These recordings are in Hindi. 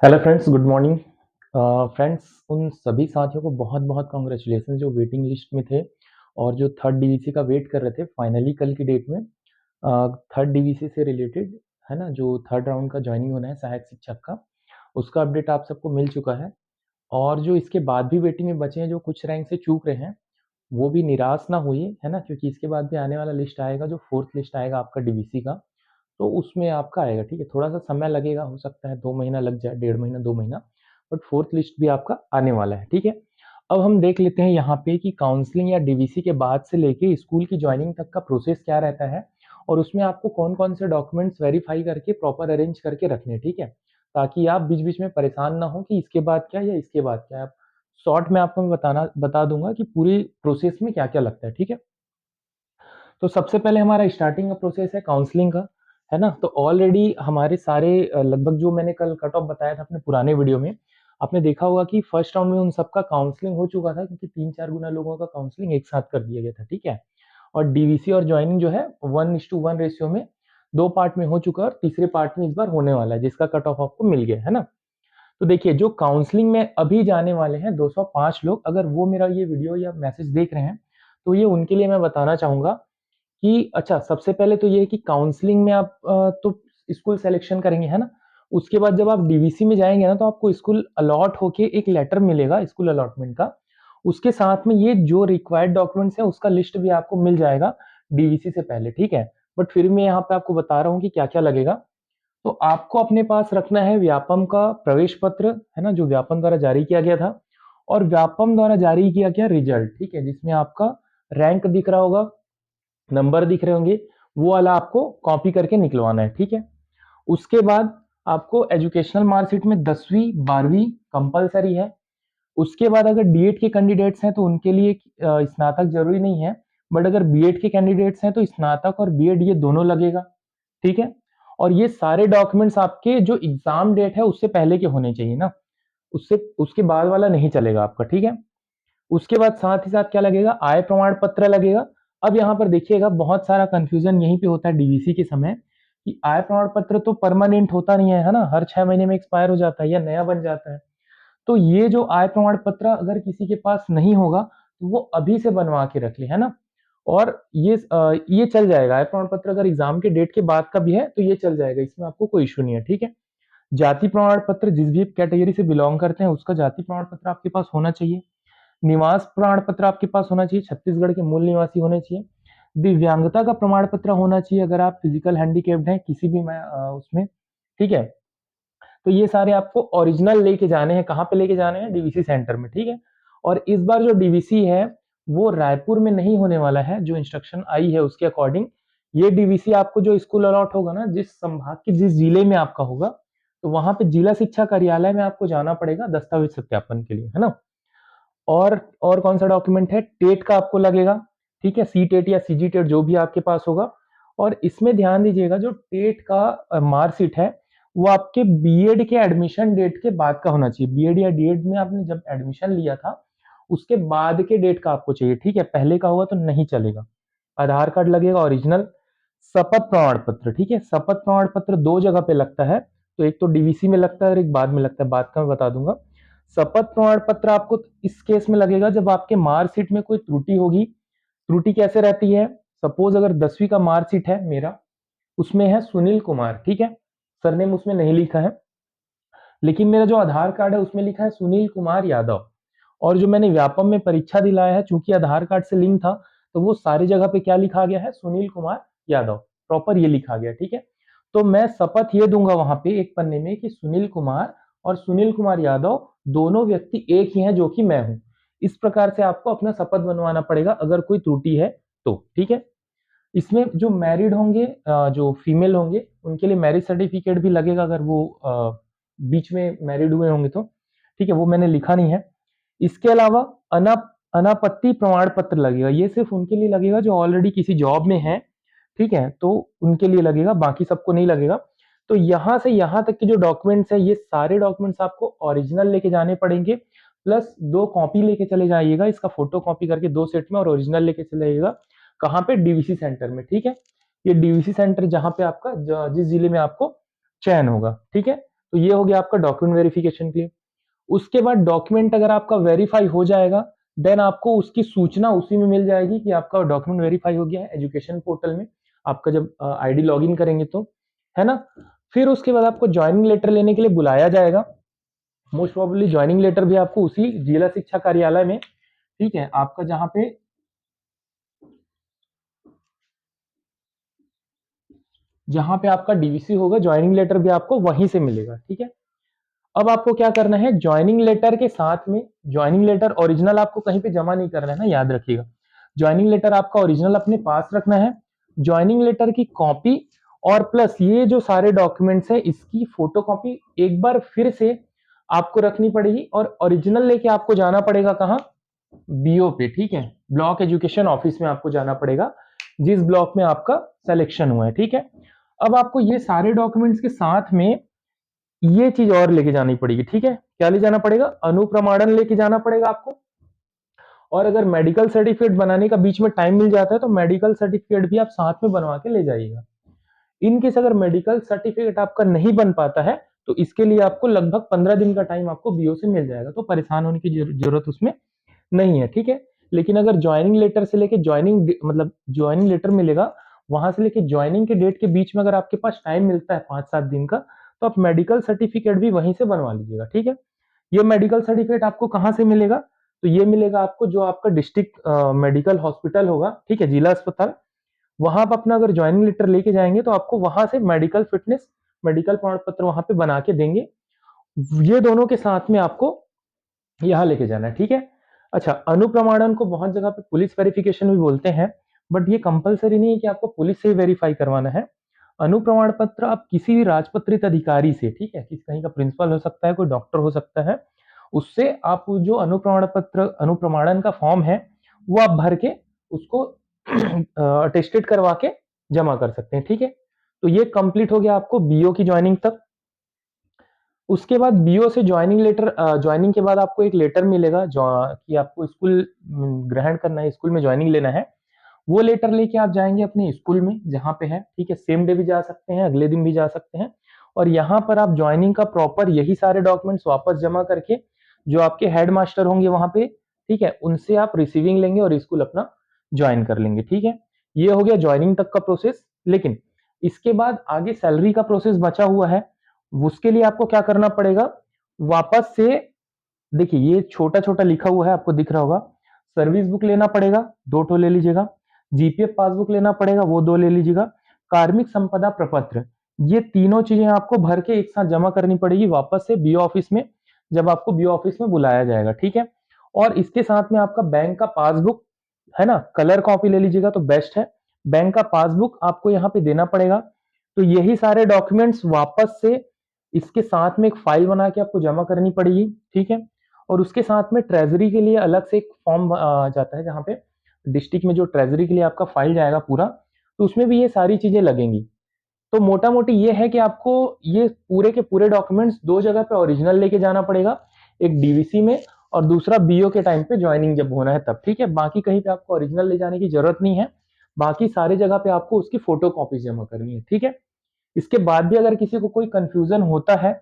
Hello friends, good morning. Friends, उन सभी साथियों को बहुत बहुत कॉन्ग्रेचुलेसन जो वेटिंग लिस्ट में थे और जो थर्ड डीवीसी का वेट कर रहे थे। फाइनली कल की डेट में थर्ड डीवीसी से रिलेटेड है ना, जो थर्ड राउंड का ज्वाइनिंग होना है सहायक शिक्षक का, उसका अपडेट आप सबको मिल चुका है। और जो इसके बाद भी वेटिंग में बचे हैं, जो कुछ रैंक से चूक रहे हैं, वो भी निराश ना होइए, है ना, क्योंकि इसके बाद भी आने वाला लिस्ट आएगा, जो फोर्थ लिस्ट आएगा आपका डीवीसी का, तो उसमें आपका आएगा। ठीक है, थोड़ा-सा समय लगेगा, हो सकता है 2 महीना लग जाए, डेढ़ महीना, 2 महीना, बट फोर्थ लिस्ट भी आपका आने वाला है। ठीक है? अब हम देख लेते हैं यहाँ पे कि काउंसलिंग या डीवीसी के बाद से लेके स्कूल की जॉइनिंग तक का प्रोसेस क्या रहता है और उसमें आपको कौन-कौन से डॉक्यूमेंट्स वेरीफाई करके प्रॉपर अरेंज करके रखने हैं। ठीक है? ताकि आप बीच-बीच में परेशान ना हो कि इसके बाद क्या या इसके बाद क्या। आप शॉर्ट में आपको मैं बता दूँगा कि पूरी प्रोसेस में क्या-क्या लगता है। ठीक है? तो सबसे पहले हमारा स्टार्टिंग का प्रोसेस है काउंसलिंग का, है ना? तो ऑलरेडी हमारे सारे लगभग जो मैंने कल कट ऑफ बताया था अपने पुराने वीडियो में, आपने देखा होगा कि फर्स्ट राउंड में उन सबका काउंसलिंग हो चुका था, क्योंकि 3-4 गुना लोगों का काउंसलिंग एक साथ कर दिया गया था, ठीक है? और डीवीसी और जॉइनिंग जो है 1:1 रेशियो में 2 पार्ट में हो चुका है और तीसरे पार्ट में इस बार होने वाला है, जिसका कट ऑफ आपको मिल गया है ना? तो देखिए, जो काउंसलिंग में अभी जाने वाले हैं 205 लोग, अगर वो मेरा ये वीडियो या मैसेज देख रहे हैं, तो ये उनके लिए मैं बताना चाहूँगा कि अच्छा, सबसे पहले तो ये है कि काउंसलिंग में आप तो स्कूल सिलेक्शन करेंगे, है ना? उसके बाद जब आप डीवीसी में जाएँगे ना, तो आपको स्कूल अलॉट होके एक लेटर मिलेगा स्कूल अलॉटमेंट का। उसके साथ में ये जो रिक्वायर्ड डॉक्यूमेंट्स हैं, उसका लिस्ट भी आपको मिल जाएगा डीवीसी से पहले, ठीक है? बट फिर मैं यहाँ पे आपको बता रहा हूँ कि क्या-क्या लगेगा। तो आपको अपने पास रखना है व्यापम का प्रवेश पत्र, है ना? जो व्यापम द्वारा जारी किया गया था, और व्यापम द्वारा जारी किया गया रिजल्ट, ठीक है? जिसमें आपका रैंक दिख रहा होगा, नंबर दिख रहे होंगे, वो वाला आपको कॉपी करके निकलवाना है, ठीक है? उसके बाद आपको एजुकेशनल मार्कशीट में 10वीं 12वीं कंपल्सरी है। उसके बाद अगर डीएड के कैंडिडेट्स हैं तो उनके लिए स्नातक जरूरी नहीं है, बट अगर बीएड के कैंडिडेट्स हैं तो स्नातक और बीएड ये दोनों लगेगा, ठीक है? और ये सारे डॉक्यूमेंट्स आपके जो एग्जाम डेट है उससे पहले के होने चाहिए ना, उससे उसके बाद वाला नहीं चलेगा आपका, ठीक है? उसके बाद साथ ही साथ क्या लगेगा, आय प्रमाण पत्र लगेगा। अब यहाँ पर देखिएगा, बहुत सारा कंफ्यूजन यहीं पे होता है डीवीसी के समय कि आय प्रमाण पत्र तो परमानेंट होता नहीं है ना, हर 6 महीने में एक्सपायर हो जाता है या नया बन जाता है। तो ये जो आय प्रमाण पत्र अगर किसी के पास नहीं होगा, तो वो अभी से बनवा के रख ले, है ना? और ये चल जाएगा, आय प्रमाण पत्र अगर एग्जाम के डेट के बाद का भी है तो ये चल जाएगा, इसमें आपको कोई इश्यू नहीं है, ठीक है? जाति प्रमाण पत्र, जिस भी कैटेगरी से बिलोंग करते हैं उसका जाति प्रमाण पत्र आपके पास होना चाहिए। निवास प्रमाण पत्र आपके पास होना चाहिए, छत्तीसगढ़ के मूल निवासी होने चाहिए। दिव्यांगता का प्रमाण पत्र होना चाहिए, अगर आप फिजिकल हैंडीकैप्ड हैं किसी भी उसमें, ठीक है? तो ये सारे आपको ओरिजिनल लेके जाने हैं, कहाँ पे लेके जाने हैं? डीवीसी सेंटर में, ठीक है? और इस बार जो डीवीसी है वो रायपुर में नहीं होने वाला है, जो इंस्ट्रक्शन आई है उसके अकॉर्डिंग। ये डीवीसी आपको जो स्कूल अलॉट होगा ना, जिस संभाग के जिस जिले में आपका होगा, तो वहां पे जिला शिक्षा कार्यालय में आपको जाना पड़ेगा दस्तावेज सत्यापन के लिए, है ना? और कौन सा डॉक्यूमेंट है? टेट का आपको लगेगा, ठीक है? सी टेट या सीजी टेट जो भी आपके पास होगा। और इसमें ध्यान दीजिएगा, जो टेट का मार्कशीट है वो आपके बीएड के एडमिशन डेट के बाद का होना चाहिए। बीएड या डीएड में आपने जब एडमिशन लिया था उसके बाद के डेट का आपको चाहिए, ठीक है? पहले का होगा तो नहीं चलेगा। आधार कार्ड लगेगा ओरिजिनल। शपथ प्रमाण पत्र, ठीक है? शपथ प्रमाण पत्र दो जगह पे लगता है, तो एक तो डीवीसी में लगता है और एक बाद में लगता है, बाद का मैं बता दूंगा। शपथ प्रमाण पत्र आपको इस केस में लगेगा जब आपके मार्कशीट में कोई त्रुटि होगी। त्रुटि कैसे रहती है? सपोज अगर 10वीं का मार्कशीट है मेरा, उसमें है सुनील कुमार, ठीक है? सरनेम उसमें नहीं लिखा है, लेकिन मेरा जो आधार कार्ड है उसमें लिखा है सुनील कुमार यादव। और जो मैंने व्यापम में परीक्षा दिलाया है, चूंकि आधार कार्ड से लिंक था, तो वो सारी जगह पे क्या लिखा गया है? सुनील कुमार यादव, प्रॉपर ये लिखा गया, ठीक है? तो मैं शपथ ये दूंगा वहां पे एक पन्ने में कि सुनील कुमार और सुनील कुमार यादव दोनों व्यक्ति एक ही हैं, जो कि मैं हूं। इस प्रकार से आपको अपना शपथ बनवाना पड़ेगा अगर कोई त्रुटि है तो, ठीक है? इसमें जो मैरिड होंगे, जो फीमेल होंगे, उनके लिए मैरिज सर्टिफिकेट भी लगेगा, अगर वो बीच में मैरिड हुए होंगे तो, ठीक है? वो मैंने लिखा नहीं है। इसके अलावा अनापत्ति प्रमाण पत्र लगेगा, ये सिर्फ उनके लिए लगेगा जो ऑलरेडी किसी जॉब में है, ठीक है? तो उनके लिए लगेगा, बाकी सबको नहीं लगेगा। तो यहां से यहां तक के जो डॉक्यूमेंट्स है, ये सारे डॉक्यूमेंट्स आपको ओरिजिनल लेके जाने पड़ेंगे, प्लस 2 कॉपी लेके चले जाइएगा, इसका फोटो कॉपी करके 2 सेट में, और ओरिजिनल लेके चले जाइएगा। कहाँ पे? डीवीसी सेंटर में, ठीक है? ये डीवीसी सेंटर जहां पे आपका जिस जिले में आपको चयन होगा, ठीक है? तो ये हो गया आपका डॉक्यूमेंट वेरिफिकेशन के लिए। उसके बाद डॉक्यूमेंट अगर आपका वेरीफाई हो जाएगा, देन आपको उसकी सूचना उसी में मिल जाएगी कि आपका डॉक्यूमेंट वेरीफाई हो गया है एजुकेशन पोर्टल में, आपका जब आईडी लॉगिन करेंगे तो, है ना। फिर उसके बाद आपको ज्वाइनिंग लेटर लेने के लिए बुलाया जाएगा। मोस्ट प्रोबेबली ज्वाइनिंग लेटर भी आपको उसी जिला शिक्षा कार्यालय में, ठीक है, आपका जहां पे आपका डीवीसी होगा, ज्वाइनिंग लेटर भी आपको वहीं से मिलेगा, ठीक है। अब आपको क्या करना है, ज्वाइनिंग लेटर के साथ में, ज्वाइनिंग लेटर ओरिजिनल आपको कहीं पे जमा नहीं करना है ना, याद रखिएगा। ज्वाइनिंग लेटर आपका ओरिजिनल अपने पास रखना है, ज्वाइनिंग लेटर की कॉपी और प्लस ये जो सारे डॉक्यूमेंट्स है इसकी फोटोकॉपी एक बार फिर से आपको रखनी पड़ेगी, और ओरिजिनल लेके आपको जाना पड़ेगा कहाँ, बीओ पे, ठीक है, ब्लॉक एजुकेशन ऑफिस में आपको जाना पड़ेगा, जिस ब्लॉक में आपका सिलेक्शन हुआ है, ठीक है। अब आपको ये सारे डॉक्यूमेंट्स के साथ में ये चीज और लेके जानी पड़ेगी, ठीक है। क्या ले जाना पड़ेगा, अनुप्रमाणन लेके जाना पड़ेगा आपको। और अगर मेडिकल सर्टिफिकेट बनाने का बीच में टाइम मिल जाता है तो मेडिकल सर्टिफिकेट भी आप साथ में बनवा के ले जाइएगा। इन केस अगर मेडिकल सर्टिफिकेट आपका नहीं बन पाता है तो इसके लिए आपको लगभग 15 दिन का टाइम आपको बीओ से मिल जाएगा, तो परेशान होने की जरूरत उसमें नहीं है, ठीक है। लेकिन अगर ज्वाइनिंग लेटर से लेके ज्वाइनिंग मतलब ज्वाइनिंग लेटर मिलेगा, वहां से लेके ज्वाइनिंग के डेट के बीच में अगर आपके पास टाइम मिलता है 5-7 दिन का, तो आप मेडिकल सर्टिफिकेट भी वहीं से बनवा लीजिएगा, ठीक है। ये मेडिकल सर्टिफिकेट आपको कहाँ से मिलेगा, तो ये मिलेगा आपको जो आपका डिस्ट्रिक्ट मेडिकल हॉस्पिटल होगा, ठीक है, जिला अस्पताल, वहां पर अपना अगर ज्वाइनिंग लेटर लेके जाएंगे तो आपको वहां से मेडिकल फिटनेस, मेडिकल प्रमाण पत्र वहां पे बना के देंगे। ये दोनों के साथ में आपको यहाँ लेके जाना है, ठीक है। अच्छा, अनुप्रमाणन को बहुत जगह पे पुलिस वेरिफिकेशन भी बोलते हैं, बट ये कंपलसरी नहीं है कि आपको पुलिस से ही वेरीफाई करवाना है। अनुप्रमाण पत्र आप किसी भी राजपत्रित अधिकारी से, ठीक है, किसी कहीं का प्रिंसिपल हो सकता है, कोई डॉक्टर हो सकता है, उससे आप जो अनुप्रमाण पत्र अनुप्रमाणन का फॉर्म है वो आप भर के उसको अटेस्टेड करवा के जमा कर सकते हैं, ठीक है। तो ये कंप्लीट हो गया आपको बीओ की ज्वाइनिंग तक। उसके बाद बीओ से ज्वाइनिंग लेटर, ज्वाइनिंग के बाद आपको एक लेटर मिलेगा जो कि आपको स्कूल ग्रहण करना है, स्कूल में ज्वाइनिंग लेना है। वो लेटर लेके आप जाएंगे अपने स्कूल में जहाँ पे है, ठीक है, सेम डे भी जा सकते हैं, अगले दिन भी जा सकते हैं, और यहाँ पर आप ज्वाइनिंग का प्रॉपर यही सारे डॉक्यूमेंट्स वापस जमा करके जो आपके हेड मास्टर होंगे वहां पे, ठीक है, उनसे आप रिसीविंग लेंगे और स्कूल अपना ज्वाइन कर लेंगे, ठीक है। ये हो गया ज्वाइनिंग तक का प्रोसेस। लेकिन इसके बाद आगे सैलरी का प्रोसेस बचा हुआ है, उसके लिए आपको क्या करना पड़ेगा, वापस से देखिए ये छोटा छोटा लिखा हुआ है, आपको दिख रहा होगा, सर्विस बुक लेना पड़ेगा, 2 ठो ले लीजिएगा, जीपीएफ पासबुक लेना पड़ेगा, वो 2 ले लीजिएगा, कार्मिक संपदा प्रपत्र, ये तीनों चीजें आपको भर के एक साथ जमा करनी पड़ेगी वापस से बीओ ऑफिस में, जब आपको बीओ ऑफिस में बुलाया जाएगा, ठीक है। और इसके साथ में आपका बैंक का पासबुक, है ना, कलर कॉपी ले लीजिएगा तो बेस्ट है, बैंक का पासबुक आपको यहाँ पे देना पड़ेगा। तो यही सारे डॉक्यूमेंट्स वापस से इसके साथ में एक फाइल बना के आपको जमा करनी पड़ेगी, ठीक है। और उसके साथ में ट्रेजरी के लिए अलग से एक फॉर्म जाता है, जहाँ पे डिस्ट्रिक्ट में जो ट्रेजरी के लिए आपका फाइल जाएगा पूरा, तो उसमें भी ये सारी चीजें लगेंगी। तो मोटा मोटी ये है कि आपको ये पूरे के पूरे डॉक्यूमेंट्स 2 जगह पे ओरिजिनल लेके जाना पड़ेगा, एक डीवीसी में और दूसरा बीओ के टाइम पे ज्वाइनिंग जब होना है तब, ठीक है। बाकी कहीं पे आपको ओरिजिनल ले जाने की जरूरत नहीं है, बाकी सारी जगह पे आपको उसकी फोटो कॉपी जमा करनी है, ठीक है। इसके बाद भी अगर किसी को कोई कंफ्यूजन होता है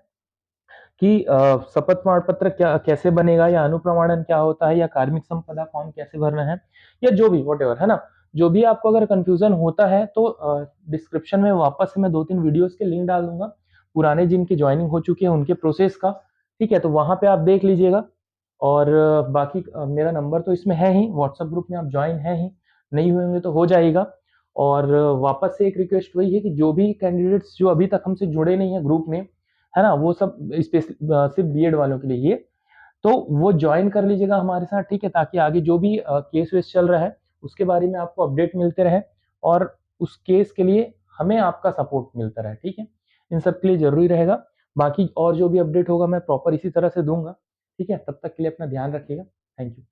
कि शपथ प्रमाण पत्र क्या कैसे बनेगा, या अनुप्रमाणन क्या होता है, या कार्मिक संपदा फॉर्म कैसे भरना है, या जो भी वॉट एवर, है ना, जो भी आपको अगर कंफ्यूजन होता है तो डिस्क्रिप्शन में वापस से मैं 2-3 वीडियोस के लिंक डाल दूंगा, पुराने जिनकी ज्वाइनिंग हो चुकी है उनके प्रोसेस का, ठीक है, तो वहां पे आप देख लीजिएगा। और बाकी मेरा नंबर तो इसमें है ही, व्हाट्सएप ग्रुप में आप ज्वाइन है ही, नहीं हुए होंगे तो हो जाएगा। और वापस से एक रिक्वेस्ट वही है कि जो भी कैंडिडेट्स जो अभी तक हमसे जुड़े नहीं है ग्रुप में, है ना, वो सब सिर्फ बीएड वालों के लिए ये, तो वो ज्वाइन कर लीजिएगा हमारे साथ, ठीक है, ताकि आगे जो भी केस वेस चल रहा है उसके बारे में आपको अपडेट मिलते रहे, और उस केस के लिए हमें आपका सपोर्ट मिलता रहे, ठीक है। इन सब के लिए जरूरी रहेगा। बाकी और जो भी अपडेट होगा मैं प्रॉपर इसी तरह से दूंगा, ठीक है। तब तक के लिए अपना ध्यान रखिएगा। Thank you.